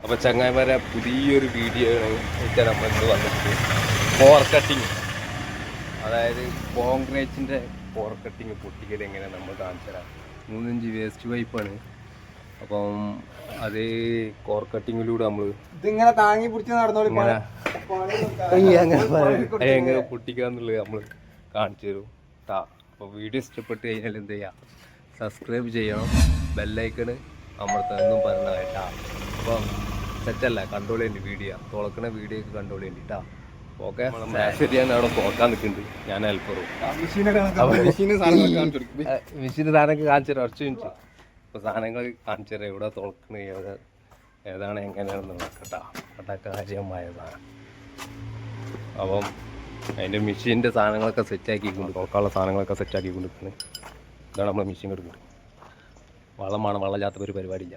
അപ്പോൾ ചങ്ങായിമാരെ പുതിയൊരു വീഡിയോ വെച്ചാൽ നമ്മൾ ഇന്ന് വന്നിട്ട് കോർ കട്ടിങ്, അതായത് കോൺക്രീറ്റിൻ്റെ കോർ കട്ടിങ് പൊട്ടിക്കൽ എങ്ങനെ നമ്മൾ കാണിച്ചു തരാം. 3-5 വേസ്റ്റ് പൈപ്പാണ്. അപ്പം അത് കോർ കട്ടിങ്ങിലൂടെ നമ്മൾ ഇതിങ്ങനെ താങ്ങി പിടിച്ച് നടന്നോളൂ, എങ്ങനെ പൊട്ടിക്കാന്നുള്ളത് നമ്മൾ കാണിച്ചു തരും കേട്ടോ. അപ്പോൾ വീഡിയോ ഇഷ്ടപ്പെട്ട് കഴിഞ്ഞാൽ എന്ത് ചെയ്യുക, സബ്സ്ക്രൈബ് ചെയ്യണം, ബെല്ലൈക്കണ് അമർത്താനൊന്നും പറഞ്ഞ കേട്ടാ. അപ്പം സെറ്റല്ല, കൺട്രോൾ ചെയ്യേണ്ടി വീഡിയോ തുറക്കണ വീഡിയോ ഒക്കെ കൺട്രോൾ ചെയ്യേണ്ടി കേട്ടോ. ഓക്കെ, ശരി, ഞാൻ അവിടെ തുറക്കാൻ നിൽക്കുന്നുണ്ട്, ഞാൻ ഹെൽപ്പറും മെഷീന് സാധനമൊക്കെ കാണിച്ചു തരാം. ഉറച്ചു മിനിറ്റ് ഇപ്പോൾ സാധനങ്ങൾ കാണിച്ചു തരാം, എവിടെ തുറക്കണ ഏതാണ് എങ്ങനെയാണെന്ന് നോക്കട്ടാ. കേട്ടാ കാര്യമായ സാധനം. അപ്പം അതിൻ്റെ മെഷീൻ്റെ സാധനങ്ങളൊക്കെ സെറ്റാക്കിക്കൊണ്ട്, തുറക്കാനുള്ള സാധനങ്ങളൊക്കെ സെറ്റാക്കിക്കൊണ്ട് നിൽക്കുന്നത്. ഇതാണ് നമ്മൾ മെഷീൻ എടുക്കുന്നത്. വള്ളമാണ്, വള്ളമില്ലാത്ത ഒരു പരിപാടിയില്ല.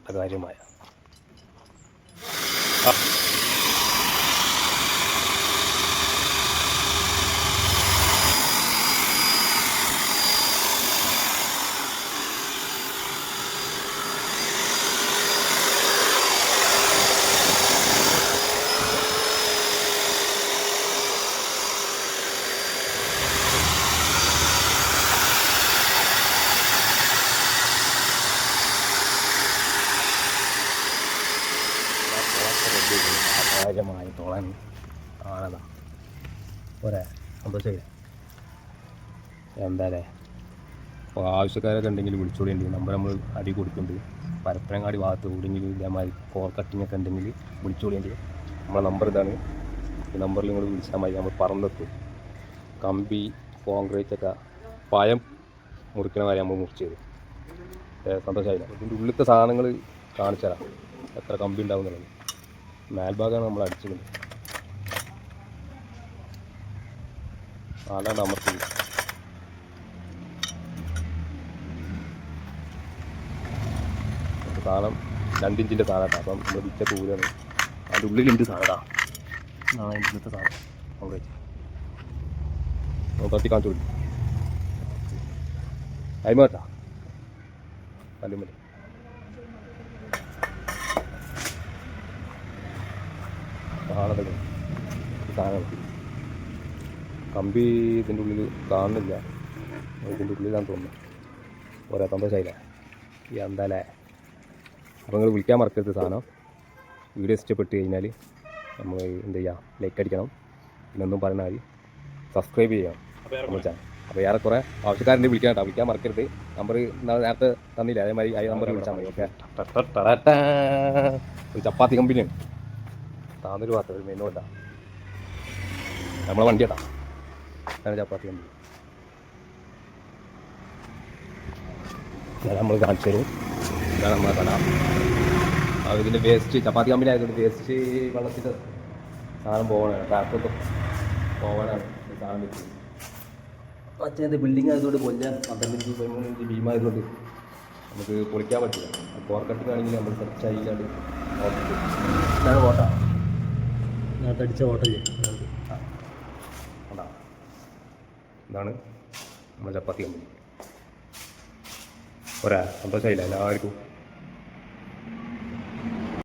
കേട്ട കാര്യമായ കാര്യമായി തോളൻ ആണതാ പോരാ. സന്തോഷമില്ല എന്തായാലേ. അപ്പോൾ ആവശ്യക്കാരൊക്കെ ഉണ്ടെങ്കിൽ വിളിച്ചോളേണ്ടി. നമ്പർ നമ്മൾ അടി കൊടുക്കുന്നുണ്ട്. പരപ്പനങ്ങാടി ഭാഗത്ത് എവിടെയെങ്കിലും ഇതേമാതിരി കോർ കട്ടിങ് ഒക്കെ ഉണ്ടെങ്കിൽ വിളിച്ചോളേണ്ടി. നമ്മളെ നമ്പർ ഇതാണ്. ഈ നമ്പറിൽ നിങ്ങൾ വിളിച്ചാൽ മതി, നമ്മൾ പറന്നെത്തും. കമ്പി കോൺക്രീറ്റ് ഒക്കെ പായം മുറിക്കണ കാര്യം നമ്മൾ മുറിച്ച് തരും. സന്തോഷമായില്ല. ഇതിൻ്റെ ഉള്ളിലത്തെ സാധനങ്ങൾ കാണിച്ചു തരാം, എത്ര കമ്പി ഉണ്ടാവും എന്നുള്ളത്. മേൽഭാഗമാണ് നമ്മൾ അടിച്ചത്. ആടാണ്ട് അമർത്തി സാധനം 2 ഇഞ്ചിൻ്റെ സാധനം. അപ്പം നമ്മൾ വിറ്റ തൂരാണ്. അതിൻ്റെ ഉള്ളിലുണ്ട് സാധനം. അതിൻ്റെ ഉള്ളിലത്തെ സാധനം നമ്മൾ വെച്ച് തട്ടി കാണിച്ചു കൊടുക്കും. അയിമട്ടാ കല്ലുമല്ലി സാധനത്തിൽ സാധനം കമ്പി ഇതിൻ്റെ ഉള്ളിൽ കാണുന്നില്ല. ഇതിൻ്റെ ഉള്ളിലാന്ന് തോന്നുന്നു. ഓരോ സന്തോഷമായില്ലേ എന്തായാലേ. അപ്പോൾ നിങ്ങൾ വിളിക്കാൻ മറക്കരുത്. സാധനം വീഡിയോ ഇഷ്ടപ്പെട്ട് കഴിഞ്ഞാൽ നമ്മൾ എന്ത് ചെയ്യുക, ലൈക്ക് അടിക്കണം. പിന്നെ ഒന്നും പറഞ്ഞാൽ മതി, സബ്സ്ക്രൈബ് ചെയ്യണം നമ്മൾ ചാനൽ. അപ്പോൾ ഏറെക്കുറെ ആവശ്യക്കാരൻ്റെ വിളിക്കാൻ കേട്ടോ. വിളിക്കാൻ മറക്കരുത്. നമ്പർ നേരത്തെ തന്നില്ല, അതേമാതിരി ആ നമ്പർ വിളിച്ചാൽ മതി. ഓക്കെ, ഒരു ചപ്പാത്തി കമ്പനിയാണ്. താന്നൊരു ഭാഗത്ത് ഒരു മെനു കേട്ടാ, നമ്മളെ വണ്ടി കേട്ടാ. അങ്ങനെ ചപ്പാത്തി കമ്പനി നമ്മൾ കാണിച്ചു തരും. ഇതാണ് നമ്മളെ കട. ഇതിൻ്റെ വേസ്റ്റ് ചപ്പാത്തി കമ്പനി ആയതുകൊണ്ട് വേസ്റ്റ് വെള്ളത്തിൻ്റെ സാധനം പോകാനാണ്, ട്രാക്ടറൊക്കെ പോകാനാണ് സാധനം വെച്ചത്. മറ്റേ ബിൽഡിംഗ് ആയതുകൊണ്ട് കൊല്ലാൻ 12-13 ഇഞ്ച് ഭീമായതുകൊണ്ട് നമുക്ക് പൊളിക്കാൻ പറ്റില്ല. കോർ കട്ടിങ്ങാണെങ്കിൽ നമ്മൾ കുറച്ചായില്ലാണ്ട് ഇതാണ് ഓട്ട, അടിച്ച ഓട്ടല്ലേ. ഇതാണ് നമ്മുടെ ചപ്പാത്തി കമ്പനി. ഒരാ സന്തോഷമായില്ല എല്ലാവർക്കും.